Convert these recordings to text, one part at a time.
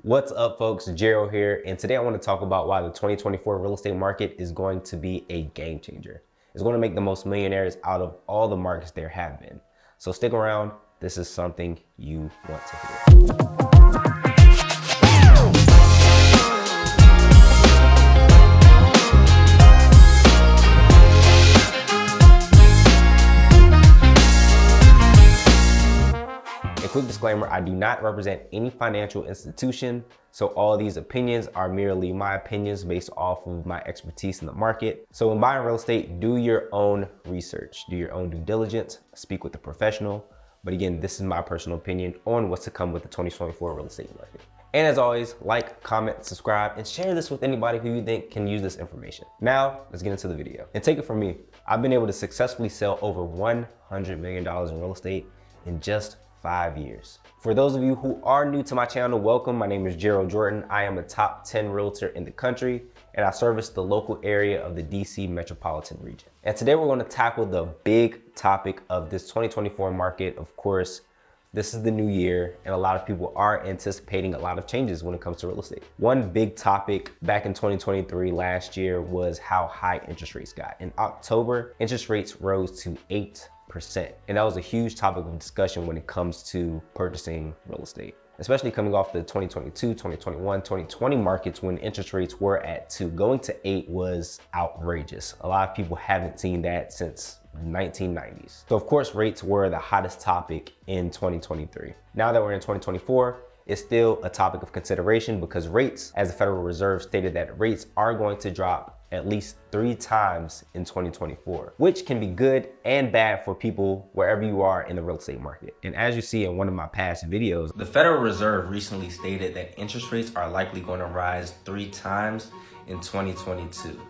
What's up, folks? Gerald here, and today I want to talk about why the 2024 real estate market is going to be a game changer. It's going to make the most millionaires out of all the markets there have been. So stick around. This is something you want to hear. Quick disclaimer, I do not represent any financial institution, so all these opinions are merely my opinions based off of my expertise in the market. So when buying real estate, do your own research, do your own due diligence, speak with a professional. But again, this is my personal opinion on what's to come with the 2024 real estate market. And as always, like, comment, subscribe, and share this with anybody who you think can use this information. Now, let's get into the video. And take it from me, I've been able to successfully sell over $100 million in real estate in just 5 years. For those of you who are new to my channel, welcome. My name is Gerald Jordan. I am a top 10 realtor in the country, and I service the local area of the DC metropolitan region. And today we're going to tackle the big topic of this 2024 market. Of course, this is the new year, and a lot of people are anticipating a lot of changes when it comes to real estate. One big topic back in 2023 last year was how high interest rates got. In October, interest rates rose to 8%. And that was a huge topic of discussion when it comes to purchasing real estate, especially coming off the 2022, 2021, 2020 markets when interest rates were at 2. Going to 8 was outrageous. A lot of people haven't seen that since 1990s. So of course, rates were the hottest topic in 2023. Now that we're in 2024, it's still a topic of consideration because rates, as the Federal Reserve stated, that rates are going to drop at least 3 times in 2024, which can be good and bad for people wherever you are in the real estate market. And as you see in one of my past videos, the Federal Reserve recently stated that interest rates are likely going to rise 3 times in 2022.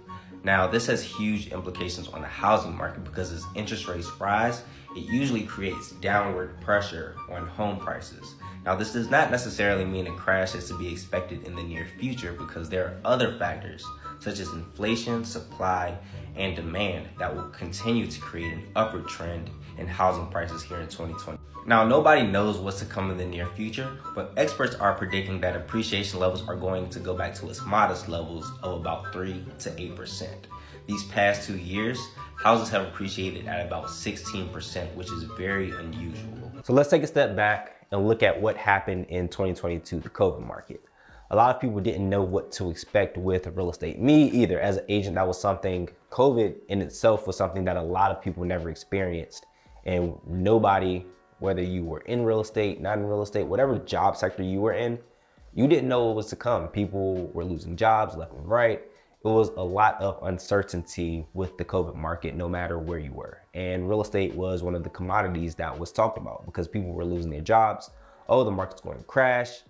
Now, this has huge implications on the housing market because as interest rates rise, it usually creates downward pressure on home prices. Now, this does not necessarily mean a crash is to be expected in the near future because there are other factors such as inflation, supply, and demand that will continue to create an upward trend in housing prices here in 2020. Now, nobody knows what's to come in the near future, but experts are predicting that appreciation levels are going to go back to its modest levels of about 3 to 8%. These past 2 years, houses have appreciated at about 16%, which is very unusual. So let's take a step back and look at what happened in 2022, the COVID market. A lot of people didn't know what to expect with real estate. Me either. As an agent, that was something, COVID in itself was something that a lot of people never experienced. And nobody, whether you were in real estate, not in real estate, whatever job sector you were in, you didn't know what was to come. People were losing jobs left and right. It was a lot of uncertainty with the COVID market, no matter where you were. And real estate was one of the commodities that was talked about because people were losing their jobs. Oh, the market's going to crash.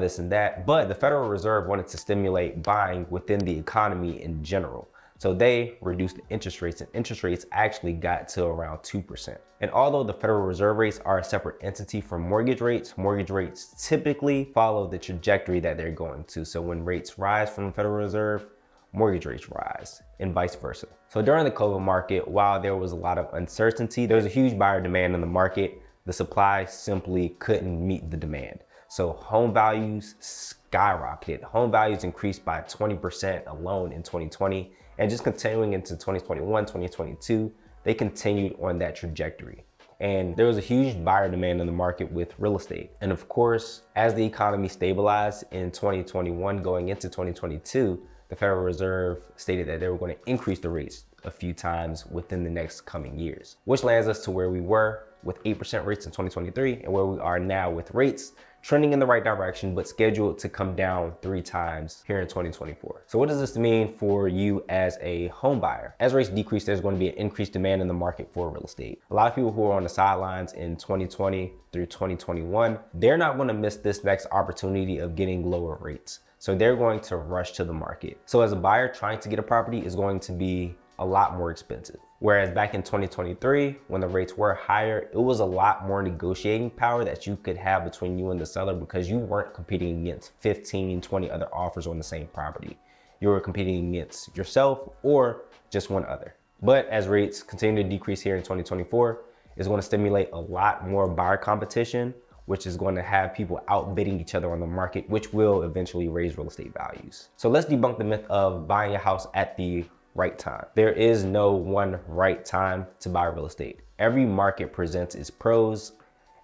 This and that. But the Federal Reserve wanted to stimulate buying within the economy in general. So they reduced the interest rates, and interest rates actually got to around 2%. And although the Federal Reserve rates are a separate entity from mortgage rates typically follow the trajectory that they're going to. So when rates rise from the Federal Reserve, mortgage rates rise and vice versa. So during the COVID market, while there was a lot of uncertainty, there was a huge buyer demand in the market. The supply simply couldn't meet the demand. So home values skyrocketed. Home values increased by 20% alone in 2020, and just continuing into 2021, 2022, they continued on that trajectory. And there was a huge buyer demand in the market with real estate. And of course, as the economy stabilized in 2021 going into 2022, the Federal Reserve stated that they were going to increase the rates a few times within the next coming years, which lands us to where we were with 8% rates in 2023 and where we are now with rates trending in the right direction, but scheduled to come down 3 times here in 2024. So what does this mean for you as a home buyer? As rates decrease, there's going to be an increased demand in the market for real estate. A lot of people who are on the sidelines in 2020 through 2021, they're not going to miss this next opportunity of getting lower rates. So they're going to rush to the market. So as a buyer trying to get a property is going to be a lot more expensive. Whereas back in 2023, when the rates were higher, it was a lot more negotiating power that you could have between you and the seller because you weren't competing against 15, 20 other offers on the same property. You were competing against yourself or just one other. But as rates continue to decrease here in 2024, it's going to stimulate a lot more buyer competition which is going to have people outbidding each other on the market, which will eventually raise real estate values. So let's debunk the myth of buying a house at the right time. There is no one right time to buy real estate. Every market presents its pros,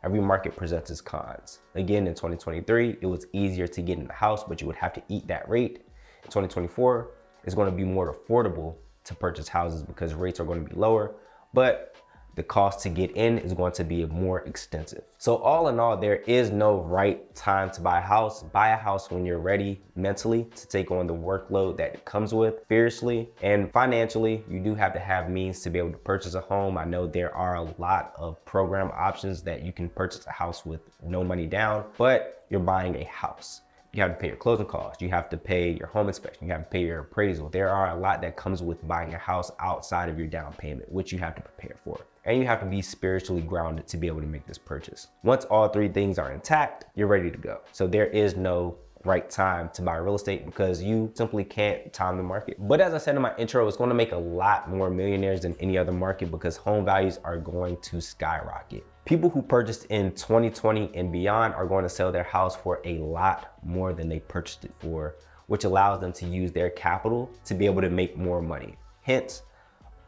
every market presents its cons. Again, in 2023, it was easier to get in the house, but you would have to eat that rate. In 2024, it's going to be more affordable to purchase houses because rates are going to be lower, but the cost to get in is going to be more extensive. So all in all, there is no right time to buy a house. Buy a house when you're ready mentally to take on the workload that it comes with, fiercely and financially. You do have to have means to be able to purchase a home. I know there are a lot of program options that you can purchase a house with no money down, but you're buying a house. You have to pay your closing costs. You have to pay your home inspection. You have to pay your appraisal. There are a lot that comes with buying a house outside of your down payment, which you have to prepare for. And you have to be spiritually grounded to be able to make this purchase. Once all three things are intact, you're ready to go. So there is no right time to buy real estate because you simply can't time the market. But as I said in my intro, it's going to make a lot more millionaires than any other market because home values are going to skyrocket. People who purchased in 2020 and beyond are going to sell their house for a lot more than they purchased it for, which allows them to use their capital to be able to make more money. Hence,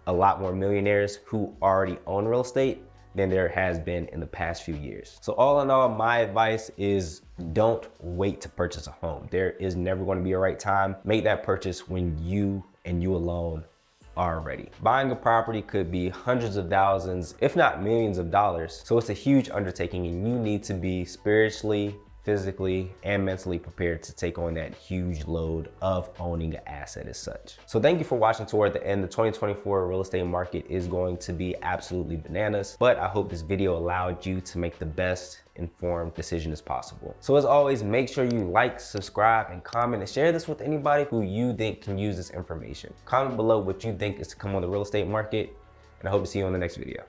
a lot more millionaires who already own real estate than there has been in the past few years. So all in all, my advice is don't wait to purchase a home. There is never going to be a right time. Make that purchase when you and you alone are ready. Buying a property could be hundreds of thousands, if not millions of dollars. So it's a huge undertaking and you need to be spiritually, physically, and mentally prepared to take on that huge load of owning an asset as such. So thank you for watching toward the end. The 2024 real estate market is going to be absolutely bananas, but I hope this video allowed you to make the best informed decision as possible. So as always, make sure you like, subscribe, and comment, and share this with anybody who you think can use this information. Comment below what you think is to come on the real estate market, and I hope to see you on the next video.